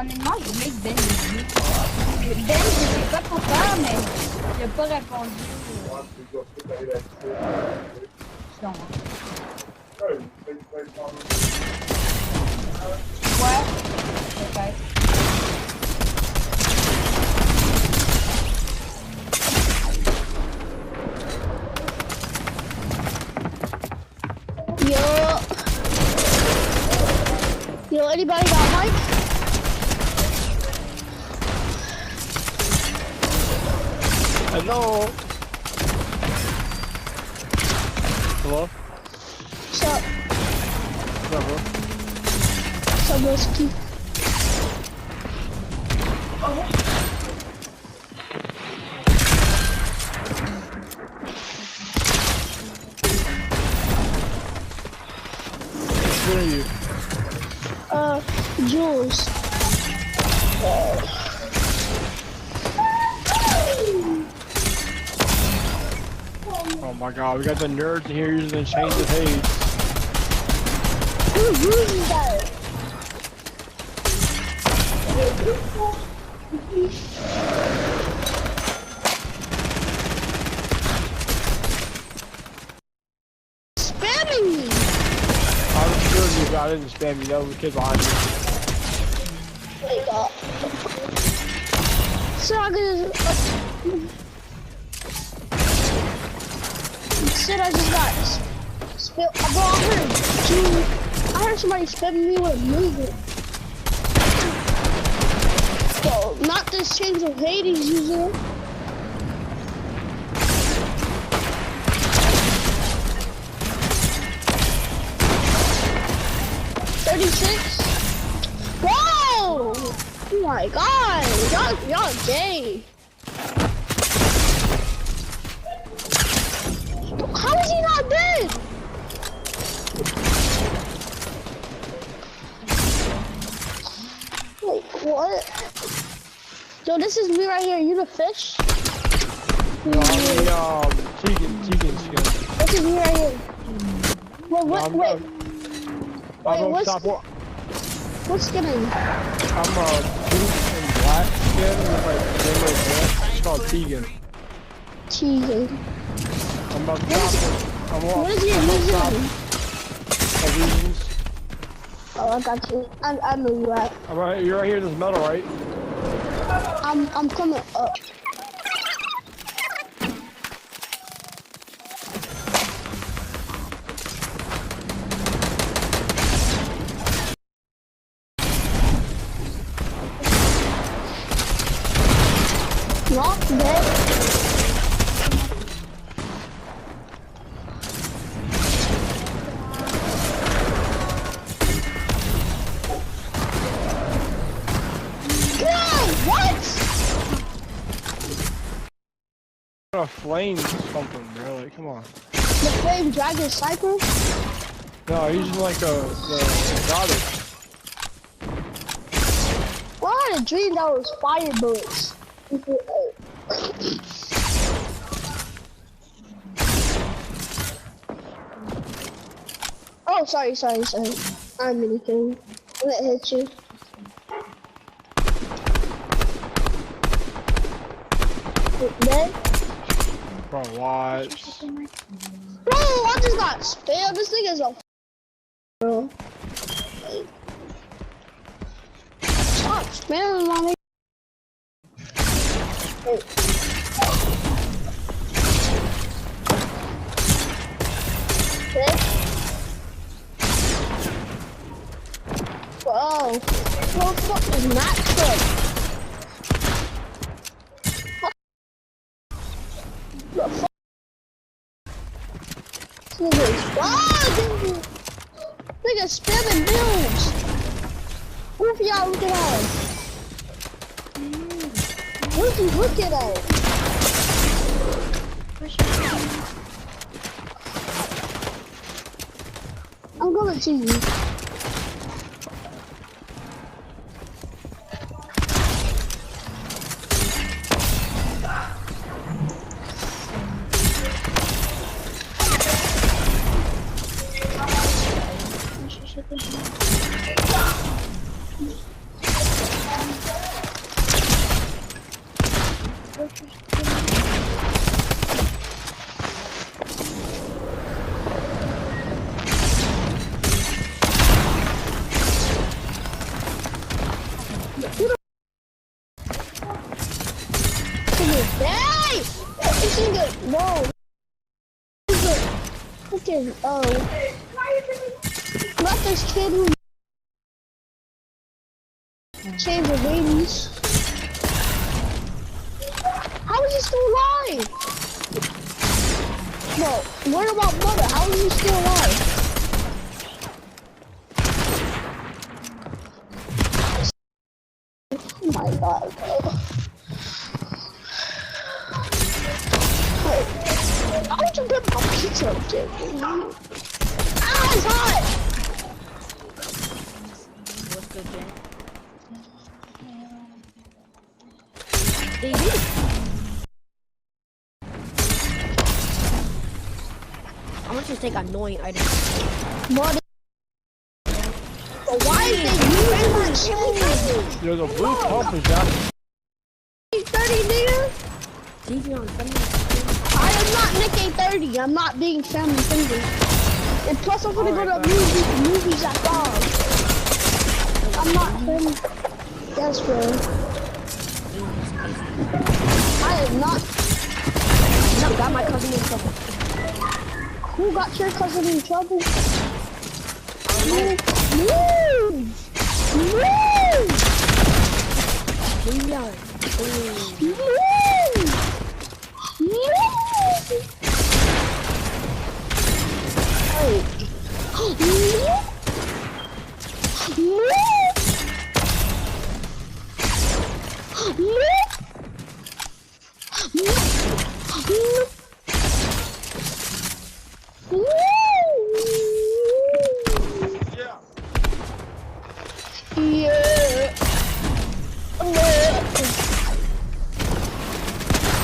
Honnêtement, je voulais que Ben le dise. Ben, je sais pas pourquoi, mais il a pas répondu. Non. Ouais, peut-être. Yo, anybody got mic? Hello. Hello. Sup? What's up, bro? Sup, Whiskey? near you? Jules. Oh my god, we got the nerds in here using the chains of hate. Who's using that? Spamming me! I was sure you, but I didn't spam you. That was the kid behind you. Wait, so I could Instead, I just got spilled. Bro, I heard somebody spamming me with a movement. So, not this change of Hades user. Whoa! Oh my god! Y'all gay. How is he not dead? Wait, what? Yo, this is me right here. You the fish? No, I'm the Tegan skin. This is me right here. Wait, wait. What skin are you? I'm a pink and black skin with like rainbow hair. It's called Tegan. Tegan. I'm about to top it. What is your username? Illusions. Oh, I got you. I know you at. You're right here in this metal, right? I'm coming up. Not dead. A flame something, bro. Like, come on. The flame dragon sniper? No, he's using like the goddess. Well, I had a dream that was fire bullets. Oh, sorry. I'm anything. I'm gonna hit you. Dead? Bro, watch. Bro, I just got spammed. This thing is a bro. Stop spamming on me. Okay. Whoa. What the fuck is that truck? Nigga spamming builds. What if y'all looking at him? What if you looking at him? I'm going to you. Hey! This nigga, no. Fucking, not this kid who changed the babies. How is he still alive? No, what about mother? How is he still alive? Oh my god, bro. Wait, how would you get my pizza, dude? Ah, it's hot! They do. I want you to take annoying items. But why is they using There's a blue pump is down. 30 nigga? TV on I am not Nick 830. I'm not being family friendly. And plus, I'm gonna go to movies at 5. I'm not family. That's fair. I am not. No, got my cousin in trouble. Who got your cousin in trouble? Move! Leave me out.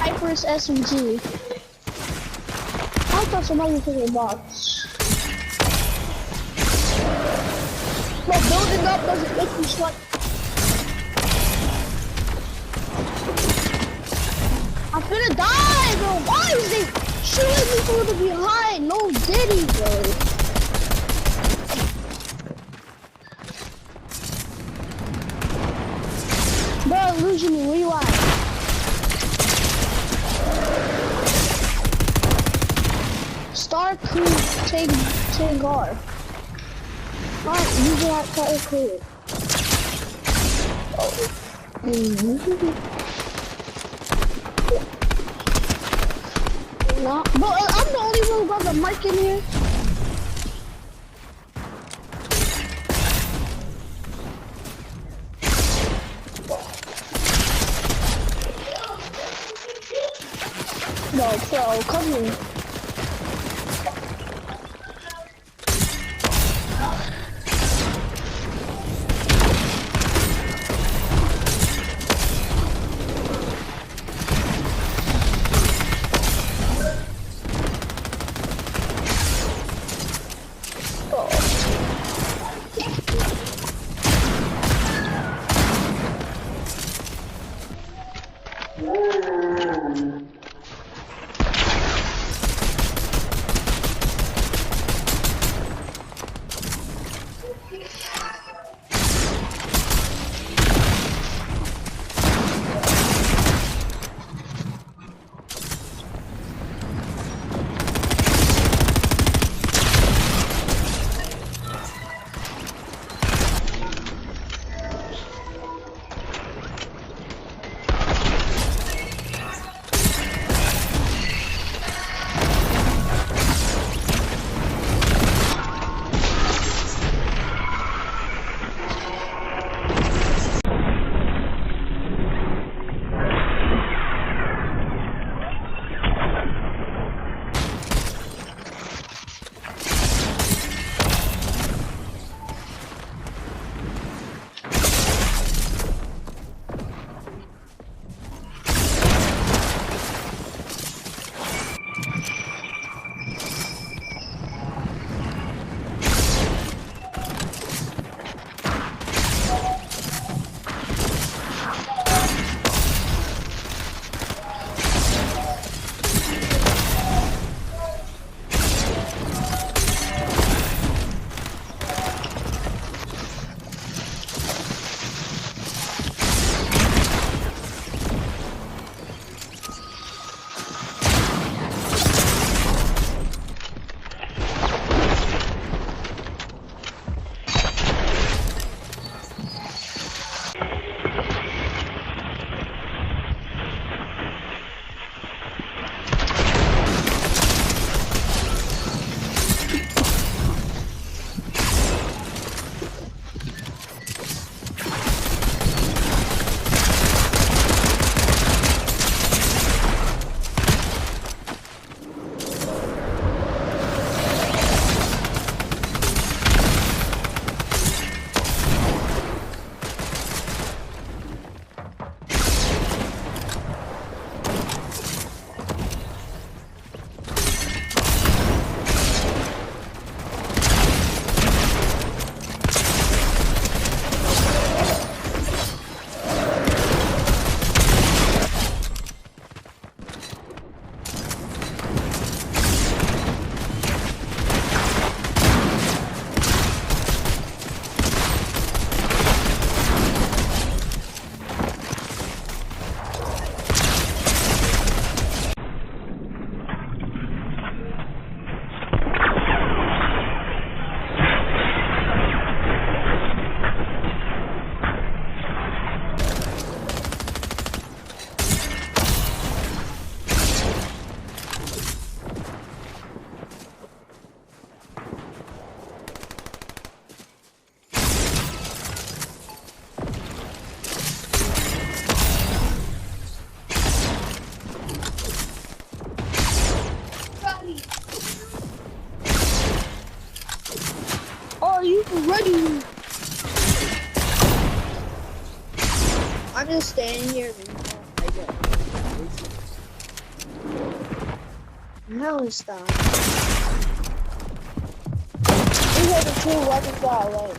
Hyper's SMG. I thought somebody was in a box. But building up doesn't make me sweat. I'm finna die, bro. Why is they shooting me from the behind? No diddy, bro. Bro, losing me. Where you at? Star Crew Tangar. Alright, using that Star Crew. No, but I'm the only one who got the mic in here. No, bro, come here. I'm just standing here. No, stop. These are the two weapons that I like.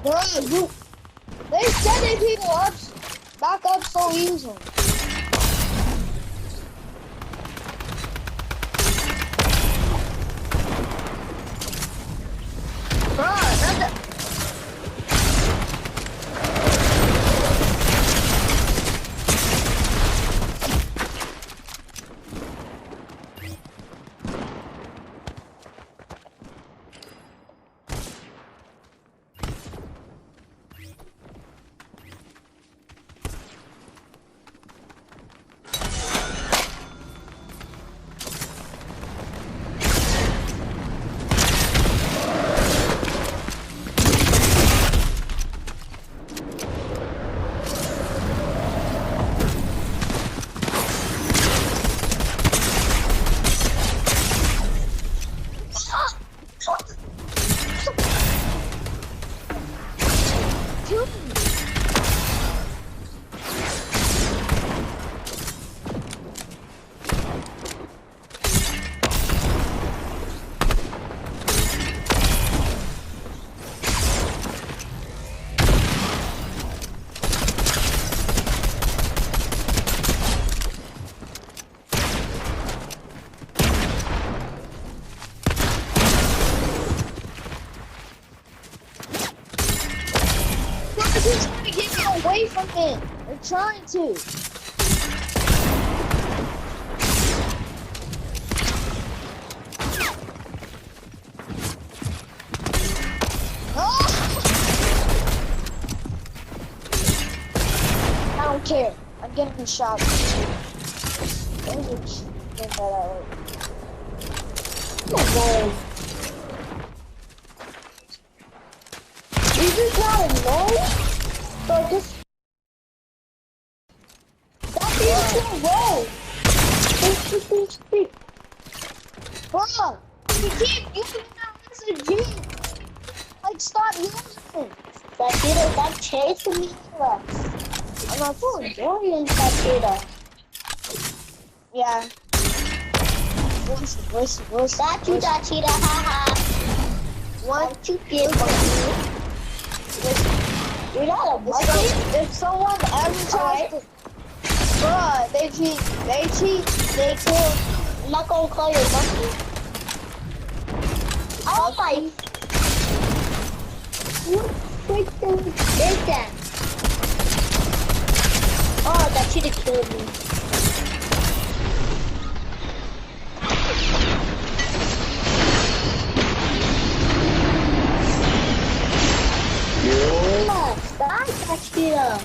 Bro, they setting people up, back up so easily. Bro, They're trying to get me away from it. They're trying to. Oh! I don't care. I'm getting a shot. There's a get that out. Oh, is this not annoying? So just that feels so low. Bro, you keep using that SMG. Like, stop using it. That kiddo, that chasing me. I'm not so enjoying that kiddo. Yeah. Listen. That cheetah, haha. What you get, monkey? You're not a monkey. If someone ever tries to, bruh, they cheat, they kill. I'm not gonna call you a monkey. Oh my! What freaking is that? Oh, that cheetah killed me. Stop that cheetah.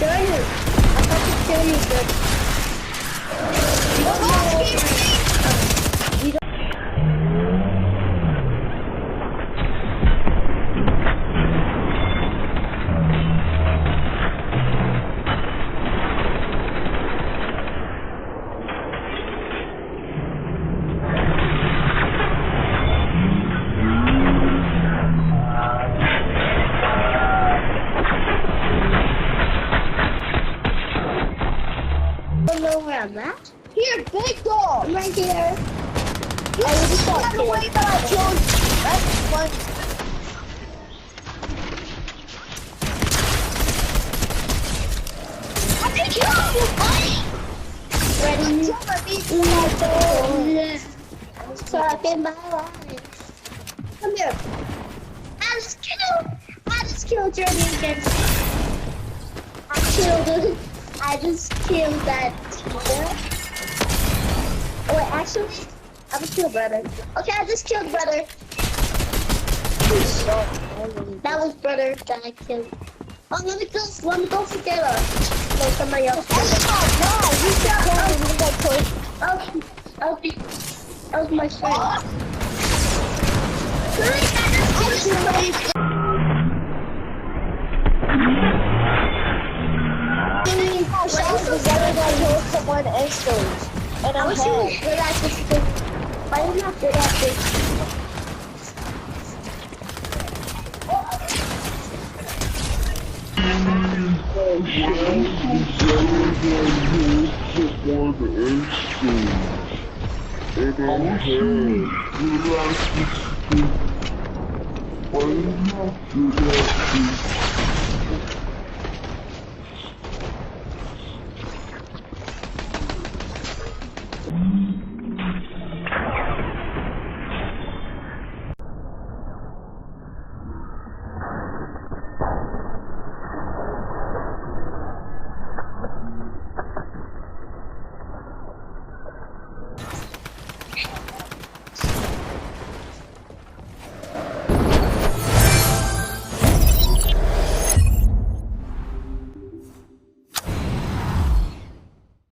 you. I thought you kill you, but... I'm at. Here, big dog! I'm right here. You just got the way that I killed. That's funny. I didn't kill you, buddy! Ready? I'm talking my life. Come here. I just killed Jordan again. I just killed that teacher. Oh wait, actually, I'm a kill brother. Okay, I just killed brother. That was brother that I killed. Oh, let me go together. No, somebody else. Oh that was my friend. Someone instantly. And I'm good at this thing. Why am I not good at this? Why am I not good at this?